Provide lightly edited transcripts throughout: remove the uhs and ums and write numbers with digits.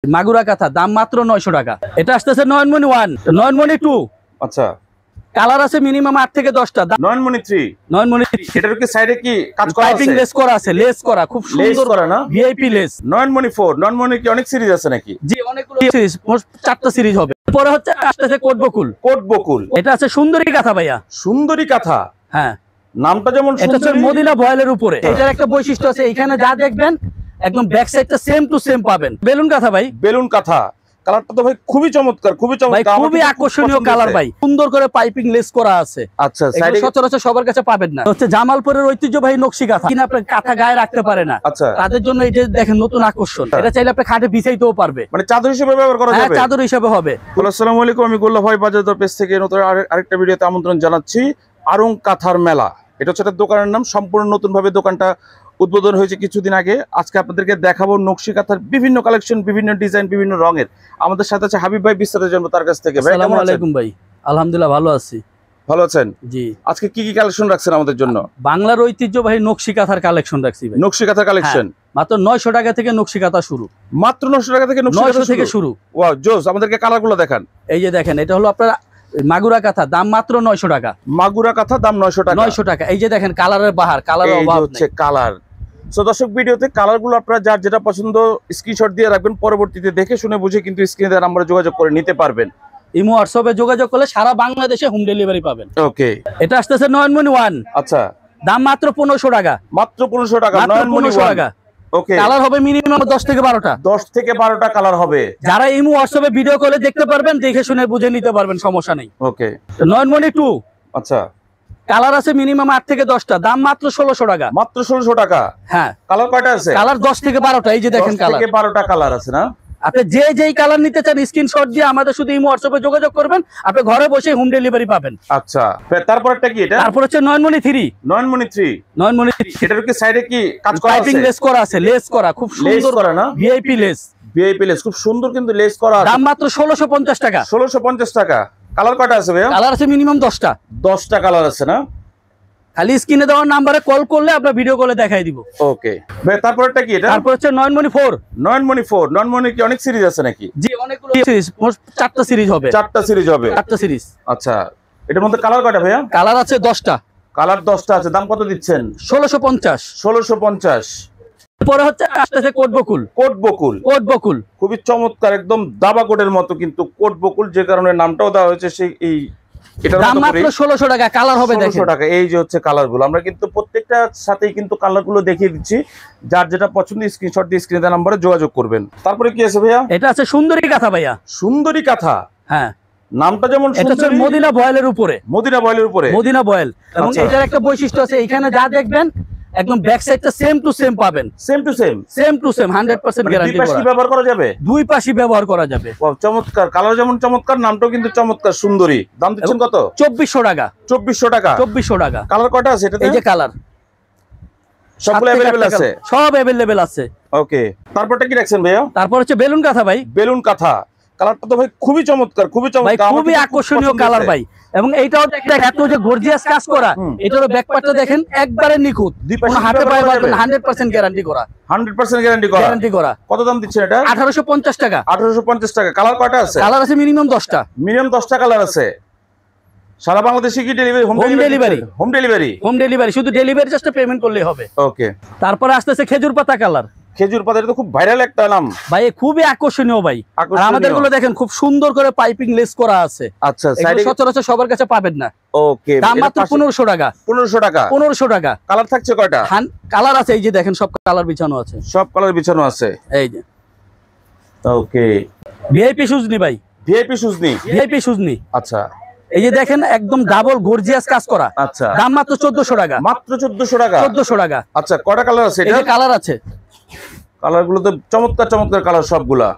মাগুরা কাঁথা দাম মাত্র 900 টাকা। এটা আসতেছে নয়নমণি 1, নয়নমণি 2। আচ্ছা, কালার আছে মিনিমাম 8 থেকে 10টা। নয়নমণি 3, নয়নমণি 3 এটার কি সাইডে কি কাজ করা আছে? পাইপিং লেস করা আছে, লেস করা খুব সুন্দর করা না? VIP less. নয়নমণি 4, নয়নমণি কি অনেক সিরিজ আছে নাকি? জি, অনেকগুলো সিরিজ, মোট 4টা সিরিজ হবে। পরে হচ্ছে আসতেছে কোট বকুল। কোট বকুল, এটা আছে সুন্দরী কাঁথা ভাইয়া। সুন্দরী কাঁথা, হ্যাঁ, নামটা যেমন এটা হচ্ছে সুন্দরী। মদিনা ভয়েলের উপরে। এটার একটা বৈশিষ্ট্য আছে, এখানে যা দেখবেন একদম ব্যাক সাইডটা সেম টু সেম পাবেন। বেলুন কাঁথা ভাই, বেলুন কাঁথা, কালারটা তো ভাই খুবই চমৎকার, খুবই ভাই চমৎকার, খুবই আকর্ষণীয় কালার ভাই। সুন্দর করে পাইপিং লেস করা আছে। আচ্ছা, এগুলো সাইডে সচরাচর সবার কাছে পাবেন না। হচ্ছে জামালপুরের ঐতিহ্যবাহী নকশি কাঁথা, কিনা আপনি কাঁথা গায়ে রাখতে পারে না, আচ্ছা, তাদের জন্য এটা দেখেন নতুন আকর্ষণ। এটা চাইলে আপনি খাটে বিছাইতেও পারবে, মানে চাদর হিসেবে ব্যবহার করা হ্যাঁ যাবে। চাদর হিসেবে হবে। আসসালামু আলাইকুম, আমি গোল্লা ভাই বাজার পেজ থেকে নতুন আরেকটা ভিডিওতে আমন্ত্রণ জানাচ্ছি। আরং কাঁথার মেলা, এটা হচ্ছে একটা দোকানের নাম। সম্পূর্ণ নতুন ভাবে দোকানটা উদ্বোধন হয়েছে কিছুদিন আগে। আজকে আপনাদেরকে দেখাবো নকশি কাঁথার বিভিন্ন কালেকশন, বিভিন্ন ডিজাইন, বিভিন্ন রঙের। আমাদের সাথে আছে হাবিব ভাই, বিস্তারিত জানবো তার কাছ থেকে। ভাই আসসালামু আলাইকুম ভাই, আলহামদুলিল্লাহ ভালো আছি। ভালো আছেন? জি। আজকে কি কি কালেকশন রাখছেন আমাদের জন্য? বাংলার ঐতিহ্যবাহী নকশি কাঁথার কালেকশন রাখছি ভাই। নকশি কাঁথার কালেকশন মাত্র 900 টাকা থেকে নকশি কাঁথা শুরু। মাত্র 900 টাকা থেকে নকশি 900 কাঁথা থেকে শুরু। ওয়াও, জোস। আমাদেরকে কালারগুলো দেখান। এই যে দেখেন, এটা হলো আপনার মাগুরা কাঁথা, দাম মাত্র 900 টাকা। মাগুরা কাঁথা দাম 900 টাকা। 900 টাকা। এই যে দেখেন কালারের বাহার, কালারের এই যে অভাব হচ্ছে নেই। কালার। সো দর্শক, ভিডিওতে কালারগুলো আপনারা যার যেটা পছন্দ স্ক্রিনশট দিয়ে রাখবেন, পরবর্তীতে দেখে শুনে বুঝে কিন্তু স্ক্রিনে দেওয়া নাম্বারে যোগাযোগ করে নিতে পারবেন। ইমো হোয়াটসঅ্যাপে যোগাযোগ করলে সারা বাংলাদেশে হোম ডেলিভারি পাবেন। ওকে। এটা আসতেছে নয়নমণি 1, আচ্ছা, দাম মাত্র 1500 টাকা। মাত্র 1500 টাকা। মাত্র 1500 টাকা। ওকে। কালার হবে মিনিমাম 10 থেকে 12টা। 10 থেকে 12টা কালার হবে। যারা ইমো হোয়াটসঅ্যাপে ভিডিও কলে দেখতে পারবেন, দেখে শুনে বুঝে নিতে পারবেন, সমস্যা নেই। ওকে। নয়নমণি 2, আচ্ছা, কালার আছে মিনিমাম 8 থেকে 10টা, দাম মাত্র 1600 টাকা। মাত্র 1600 টাকা। হ্যাঁ, কালার কয়টা আছে? কালার 10 থেকে 12টা। এই যে দেখেন 10 কালার, থেকে 12টা কালার আছে না? আপনি যেই কালার নিতে চান স্ক্রিনশট দিয়ে আমাদের শুধু ইমো হোয়াটসঅ্যাপে যোগাযোগ করবেন, আপনি ঘরে বসে হোম ডেলিভারি পাবেন। আচ্ছা, তারপরটা কি এটা? তারপর হচ্ছে নয়নমণি 3, নয়নমণি 3, নয়নমণি 3 এটার কি সাইডে কি কাজ করা পাইপিং আছে? লেস করা আছে, লেস করা খুব সুন্দর করা না? VIP less. ভিআইপি লেস, খুব সুন্দর কিন্তু লেস করা আছে। দাম মাত্র 1650 টাকা। 1650 টাকা। কালার কয়টা আছে ভাইয়া? কালার আছে মিনিমাম 10টা। 10টা কালার আছে না? খালি স্ক্রিনে দেওয়ার নাম্বারে কল করলে আমরা ভিডিও কলে দেখাই দিব। ওকে ভাই, তারপরটা কি এটা? তারপর হচ্ছে নয়নমণি 4। নয়নমণি 4, নয়নমণি কি অনেক সিরিজ আছে নাকি? জি, অনেকগুলো সিরিজ, মোট 4টা সিরিজ হবে। 4টা সিরিজ হবে। 4টা সিরিজ। আচ্ছা, এটার মধ্যে কালার কয়টা ভাইয়া? কালার আছে 10টা। কালার 10টা আছে। দাম কত দিচ্ছেন? 1650। 1650। পরে হচ্ছে আসতেছে কোট বকুল। কোট বকুল, কোট বকুল খুবই চমৎকার, একদম দাবা কোটের মতো কিন্তু কোট বকুল, যে কারণে নামটাও দেওয়া হয়েছে সেই এই। এটার দাম মাত্র 1600 টাকা। কালার হবে দেখেন 1600 টাকা। এই যে হচ্ছে কালারগুলো, আমরা কিন্তু প্রত্যেকটা সাথেই কিন্তু কালারগুলো দেখিয়ে দিচ্ছি। যার যেটা পছন্দ স্ক্রিনশট দিয়ে স্ক্রিনে দেওয়া নম্বরে যোগাযোগ করবেন। তারপরে কি আছে ভাইয়া? এটা আছে সুন্দরী কাঁথা ভাইয়া। সুন্দরী কাঁথা, হ্যাঁ, নামটা যেমন এটা হচ্ছে সুন্দরী। মদিনা ভয়েলের উপরে। মদিনা বয়েলের উপরে। মদিনা ভয়েল, এবং আচ্ছা। এটার একটা বৈশিষ্ট্য আছে, এখানে যা দেখবেন একদম ব্যাক সাইডটা সেম টু সেম পাবেন। Same to same. Same to same 100% দুই গ্যারান্টি পাশে করা। ব্যবহার করা যাবে। দুই পাশই ব্যবহার করা যাবে। ওয়াও, চমৎকার। কালার যেমন চমৎকার, নামটাও কিন্তু চমৎকার, সুন্দরী। দাম দিচ্ছেন কত? 2400 টাকা। 2400 টাকা। 2400 টাকা। কালার কয়টা আছে এটাতে? এই যে কালার সবগুলো अवेलेबल আছে? সব अवेलेबल আছে। ওকে। তারপরটা কি রাখছেন ভাইয়া? তারপর হচ্ছে বেলুন কাঁথা ভাই। বেলুন কাঁথা, কালারটা তো ভাই খুবই চমৎকার, খুবই ভাই চমৎকার, খুবই আকর্ষণীয় কালার ভাই। এবং এইটাও দেখেন এত যে গর্জিয়াস কাজ করা, এটারও ব্যাকপার্টটা দেখেন একবারে নিখুঁত। দুই পাশে কোনো হাতে ব্যবহার পায়ে করা পারবেন, যাবে? 100% গ্যারান্টি করা। 100% গ্যারান্টি করা। গ্যারান্টি করা। কত দাম দিচ্ছেন এটা? 1850 টাকা। 1850 টাকা। কালার কয়টা আছে? কালার আছে মিনিমাম 10টা। মিনিমাম 10টা কালার আছে। সারা বাংলাদেশে কি delivery? Home delivery. Home delivery. Home delivery, শুধু ডেলিভারি জাস্ট পেমেন্ট করলেই হবে। ওকে। তারপরে আসতেছে খেজুর পাতা কালার। খেজুর পাতা, এটা তো খুব ভাইরাল একটা নাম ভাই, খুবই আকর্ষণীয় ভাই। আর আকর্ষণীয়। আমাদের গুলো দেখেন খুব সুন্দর করে পাইপিং লেস করা আছে। আচ্ছা, এগুলো সাইডে। সচরাচর সবার কাছে পাবেন না। ওকে। দাম মাত্র 1500 টাকা। 1500 টাকা। 1500 টাকা। কালার থাকছে কয়টা? কালার আছে, এই যে দেখেন সব কালার বিছানো আছে। সব কালার বিছানো আছে। এই যে ওকে। ভিআইপি সুজনি ভাই, ভিআইপি সুজনি। ভিআইপি সুজনি। আচ্ছা। এই যে দেখেন একদম ডাবল গর্জিয়াস কাজ করা। আচ্ছা। দাম মাত্র 1400 টাকা। মাত্র 1400 টাকা। 1400 টাকা। আচ্ছা, কয়টা কালার আছে এই এটা? যে কালার আছে, কালারগুলো তো চমৎকার চমৎকার কালার সবগুলা।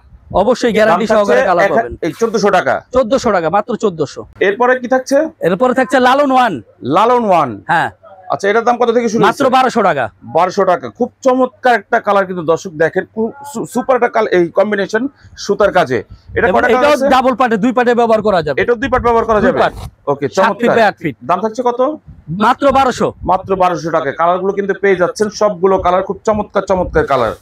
অবশ্যই গ্যারান্টি সহকারে কালার পাবেন। এই 1400 টাকা। 1400 টাকা, মাত্র 1400। এরপরে কি থাকছে? এরপরে থাকছে লালন 1। লালন 1। হ্যাঁ, আচ্ছা, এটার দাম কত থেকে শুরু? মাত্র 1200 টাকা। 1200 টাকা। খুব চমৎকার একটা কালার কিন্তু দর্শক দেখেন, খুব সুপার একটা কালার, এই কম্বিনেশন সুতার কাজে। এটা এবং কয়টা কালার এটাও আছে? ডাবল পার্টে, দুই পার্টে ব্যবহার করা যাবে। এটাও দুই পার্ট ব্যবহার করা দুই যাবে। পার্ট। ওকে, 7 ফিট চমৎকার। By 8 feet. দাম থাকছে কত? মাত্র 1200। মাত্র 1200 টাকা। কালারগুলো কিন্তু পেয়ে যাচ্ছেন, সবগুলো কালার খুব চমৎকার চমৎকার কালার।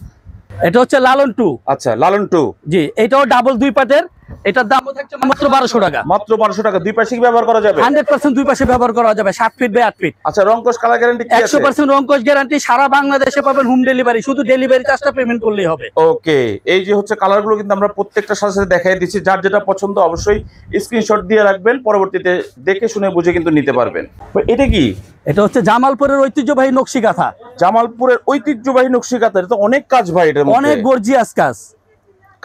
এটা হচ্ছে লালন 2। আচ্ছা, লালন 2। জি, এটাও ডাবল 2 পাটের। এটার দাম থাকছে মাত্র 1200 টাকা। মাত্র 1200 টাকা। দুই পাশে কি ব্যবহার করা যাবে? 100% দুই পাশে ব্যবহার করা যাবে। 7 ফিট বাই 8 ফিট। আচ্ছা, রংকশ কালার গ্যারান্টি কি আছে? 100% রংকশ গ্যারান্টি। সারা বাংলাদেশে পাবেন হোম ডেলিভারি। শুধু ডেলিভারি চার্জটা পেমেন্ট করলেই হবে। ওকে, এই যে হচ্ছে কালারগুলো কিন্তু আমরা প্রত্যেকটার সাথে সাথে দেখাই দিচ্ছি। যার যেটা পছন্দ অবশ্যই স্ক্রিনশট দিয়ে রাখবেন, পরবর্তীতে দেখে শুনে বুঝে কিন্তু নিতে পারবেন। এটা কি? এটা হচ্ছে জামালপুরের ঐতিহ্যবাহী নকশি কাঁথা। জামালপুরের ঐতিহ্যবাহী নকশি কাঁথা। এটা তো অনেক কাজ ভাই, এটার মধ্যে অনেক গর্জিয়াস কাজ।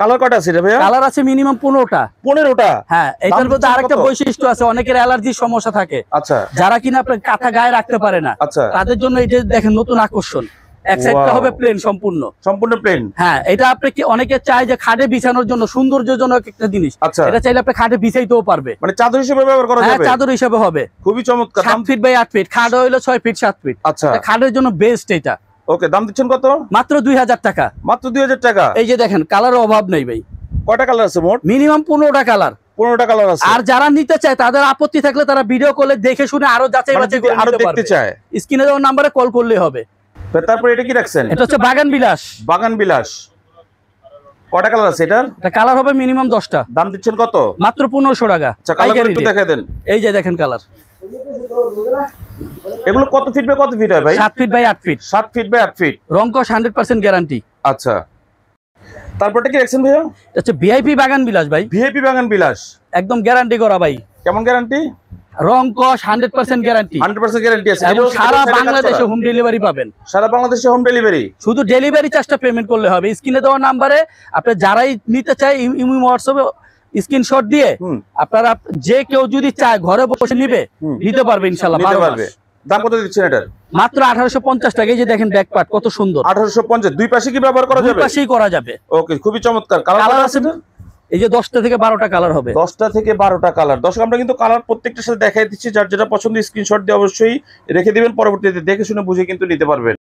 কালার কয়টা আছে এটা ভাইয়া? কালার আছে মিনিমাম 15টা। 15টা? হ্যাঁ, এটার মধ্যে আরেকটা বৈশিষ্ট্য আছে, অনেকের অ্যালার্জির সমস্যা থাকে। আচ্ছা, যারা কিনা আপনার কাঁথা গায়ে রাখতে পারে না, আচ্ছা, তাদের জন্য এটা দেখেন নতুন আকর্ষণ। এক সাইডটা হবে প্লেন সম্পূর্ণ। সম্পূর্ণ প্লেন। হ্যাঁ, এটা আপনি কি অনেকে চায় যে খাটে বিছানোর জন্য সৌন্দর্যজনক একটা জিনিস। আচ্ছা, এটা চাইলে আপনি খাটে বিছাইতেও পারবে। মানে চাদর হিসেবে ব্যবহার করা হ্যাঁ, যাবে? চাদর হিসেবে হবে। খুবই চমৎকার। 7 ফিট বাই 8 ফিট। খাট হইলো 6 ফিট 7 ফিট। আচ্ছা, খাটের জন্য বেস্ট এটা। ওকে, দাম দিচ্ছেন কত? মাত্র 2000 টাকা। মাত্র 2000 টাকা। এই যে দেখেন, কালারের অভাব নেই ভাই। কয়টা কালার আছে মোট? মিনিমাম 15টা কালার। 15টা কালার আছে। আর যারা নিতে চায় তাদের আপত্তি থাকলে তারা ভিডিও কলে দেখে শুনে আরো যাচাই বাছাই করে আরো নিতে দেখতে পারবে। চায়, স্ক্রিনে দেওয়া নম্বরে কল করলেই হবে। তারপরে এটা কি রাখছেন? এটা হচ্ছে বাগান বিলাস। বাগান বিলাস। কয়টা কালার আছে এটার? এটা কালার হবে মিনিমাম 10টা। দাম দিচ্ছেন কত? মাত্র 1500 টাকা। আচ্ছা, কালার একটু দেখাই দেন। এই যে দেখেন কালার। এগুলো কত ফিট বাই কত ফিট হয় ভাই? 7 feet by 8 feet. 7 feet by 8 feet. রংকশ 100% গ্যারান্টি। আচ্ছা, তারপরটা কি রাখছেন ভাইয়া? এটা হচ্ছে ভিআইপি বাগান বিলাস ভাই। ভিআইপি বাগান বিলাস। একদম গ্যারান্টি করা ভাই। কেমন গ্যারান্টি? রংকশ 100% গ্যারান্টি। 100% গ্যারান্টি আছে। এবং সারা বাংলাদেশে হোম ডেলিভারি পাবেন। সারা বাংলাদেশে হোম ডেলিভারি। শুধু ডেলিভারি চার্জটা পেমেন্ট করলে হবে। স্ক্রিনে দেওয়া নাম্বারে আপনি যারাই নিতে চায় ইমো হোয়াটসঅ্যাপে স্ক্রিনশট দিয়ে আপনারা যে কেউ যদি চায় ঘরে বসে নিতে পারবে ইনশাআল্লাহ। নিতে পারবে। দাম কত দিচ্ছেন এটার? মাত্র 1850 টাকা। এই যে দেখেন ব্যাক পার্ট কত সুন্দর। 1850। দুই পাশে কি ব্যবহার করা যাবে? দুই পাশেই করা যাবে। ওকে, খুবই চমৎকার। কালার আছে এই যে 10টা থেকে 12টা কালার হবে। 10টা থেকে 12টা কালার। দর্শক, আমরা কিন্তু কালার প্রত্যেকটার সাথে দেখাই দিচ্ছি। যার যেটা পছন্দ স্ক্রিনশট দিয়ে অবশ্যই রেখে দিবেন, পরবর্তীতে দেখে শুনে বুঝে কিন্তু নিতে পারবেন।